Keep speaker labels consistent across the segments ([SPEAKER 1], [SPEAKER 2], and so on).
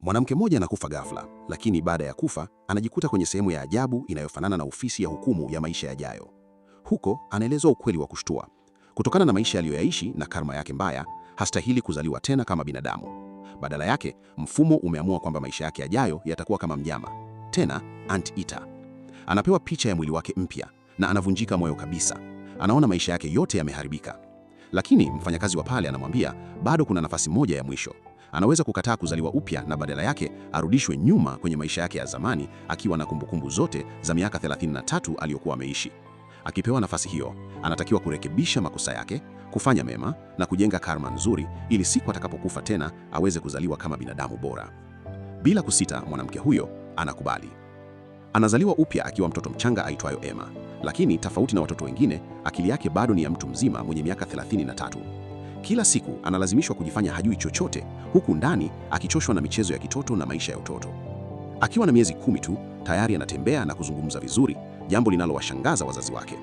[SPEAKER 1] Mwanamke mmoja anakufa ghafla, lakini baada ya kufa anajikuta kwenye sehemu ya ajabu inayofanana na ofisi ya hukumu ya maisha yajayo. Huko anaelezwa ukweli wa kushtua. Kutokana na maisha aliyoyaishi na karma yake mbaya, hastahili kuzaliwa tena kama binadamu. Badala yake, mfumo umeamua kwamba maisha yake yajayo yatakuwa kama mnyama, tena ant-eater. Anapewa picha ya mwili wake mpya na anavunjika moyo kabisa. Anaona maisha yake yote yameharibika. Lakini mfanyakazi wa pale anamwambia bado kuna nafasi moja ya mwisho. Anaweza kukataa kuzaliwa upya na badala yake arudishwe nyuma kwenye maisha yake ya zamani akiwa na kumbukumbu zote za miaka 33 aliyokuwa ameishi. Akipewa nafasi hiyo, anatakiwa kurekebisha makosa yake, kufanya mema na kujenga karma nzuri ili siku atakapokufa tena aweze kuzaliwa kama binadamu bora. Bila kusita, mwanamke huyo anakubali. Anazaliwa upya akiwa mtoto mchanga aitwayo Emma, lakini tofauti na watoto wengine, akili yake bado ni ya mtu mzima mwenye miaka 33. Kila siku analazimishwa kujifanya hajui chochote, huku ndani akichoshwa na michezo ya kitoto na maisha ya utoto. Akiwa na miezi 10 tu, tayari anatembea na kuzungumza vizuri, jambo linalowashangaza wazazi wake.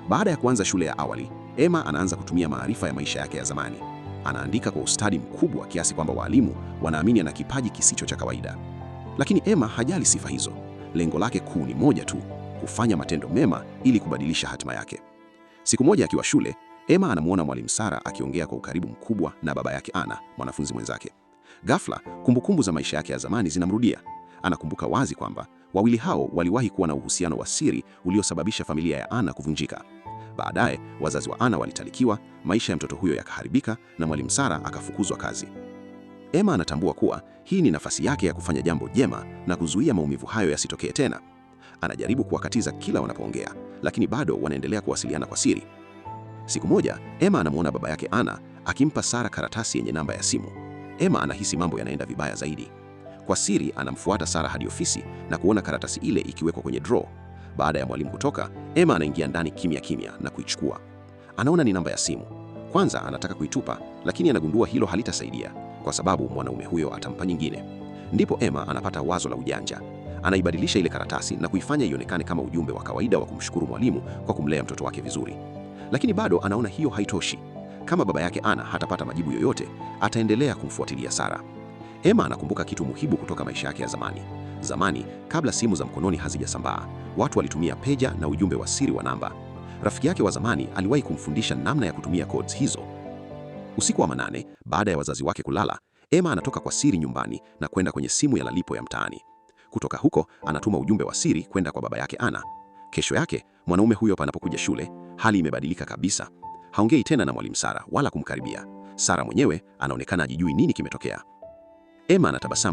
[SPEAKER 1] Baada ya kuanza shule ya awali, Emma anaanza kutumia maarifa ya maisha yake ya zamani. Anaandika kwa ustadi mkubwa kiasi kwamba walimu wanaamini ana kipaji kisicho cha kawaida. Lakini Emma hajali sifa hizo. Lengo lake kuu ni moja tu, kufanya matendo mema ili kubadilisha hatima yake. Siku moja akiwa shule, Emma anamuona mwalimu Sara akiongea kwa ukaribu mkubwa na baba yake Anna, mwanafunzi mwenzake. Ghafla, kumbukumbu za maisha yake ya zamani zinamrudia. Anakumbuka wazi kwamba wawili hao waliwahi kuwa na uhusiano wa siri uliosababisha familia ya Anna kuvunjika. Baadaye, wazazi wa Anna walitalikiwa, maisha ya mtoto huyo yakaharibika na mwalimu Sara akafukuzwa kazi. Emma anatambua kuwa hii ni nafasi yake ya kufanya jambo jema na kuzuia maumivu hayo yasitokee tena. Anajaribu kuwakatiza kila wanapoongea, lakini bado wanaendelea kuwasiliana kwa siri. Siku moja, Emma anamuona baba yake Anna akimpa Sara karatasi yenye namba ya simu. Emma anahisi mambo yanaenda vibaya zaidi. Kwa siri anamfuata Sara hadi ofisi na kuona karatasi ile ikiwekwa kwenye draw. Baada ya mwalimu kutoka, Emma anaingia ndani kimya kimya na kuichukua. Anaona ni namba ya simu. Kwanza anataka kuitupa, lakini anagundua hilo halitasaidia kwa sababu mwanaume huyo atampa nyingine. Ndipo Emma anapata wazo la ujanja. Anaibadilisha ile karatasi na kuifanya ionekane kama ujumbe wa kawaida wa kumshukuru mwalimu kwa kumlea mtoto wake vizuri. Lakini bado anaona hiyo haitoshi. Kama baba yake Anna hatapata majibu yoyote, ataendelea kumfuatilia Sara. Emma anakumbuka kitu muhimu kutoka maisha yake ya zamani. Zamani, kabla simu za mkononi hazijasambaa, watu walitumia peja na ujumbe wa siri wa namba. Rafiki yake wa zamani aliwahi kumfundisha namna ya kutumia codes hizo. Usiku wa manane, baada ya wazazi wake kulala, Emma anatoka kwa siri nyumbani na kwenda kwenye simu ya malipo ya mtaani. Kutoka huko, anatuma ujumbe wa siri kwenda kwa baba yake Anna. Kesho yake, mwanaume huyo panapokuja shule, hali imebadilika kabisa. Haongei tena na mwalimu Sara wala kumkaribia. Sara mwenyewe anaonekana hajijui nini kimetokea. Emma anatabasamu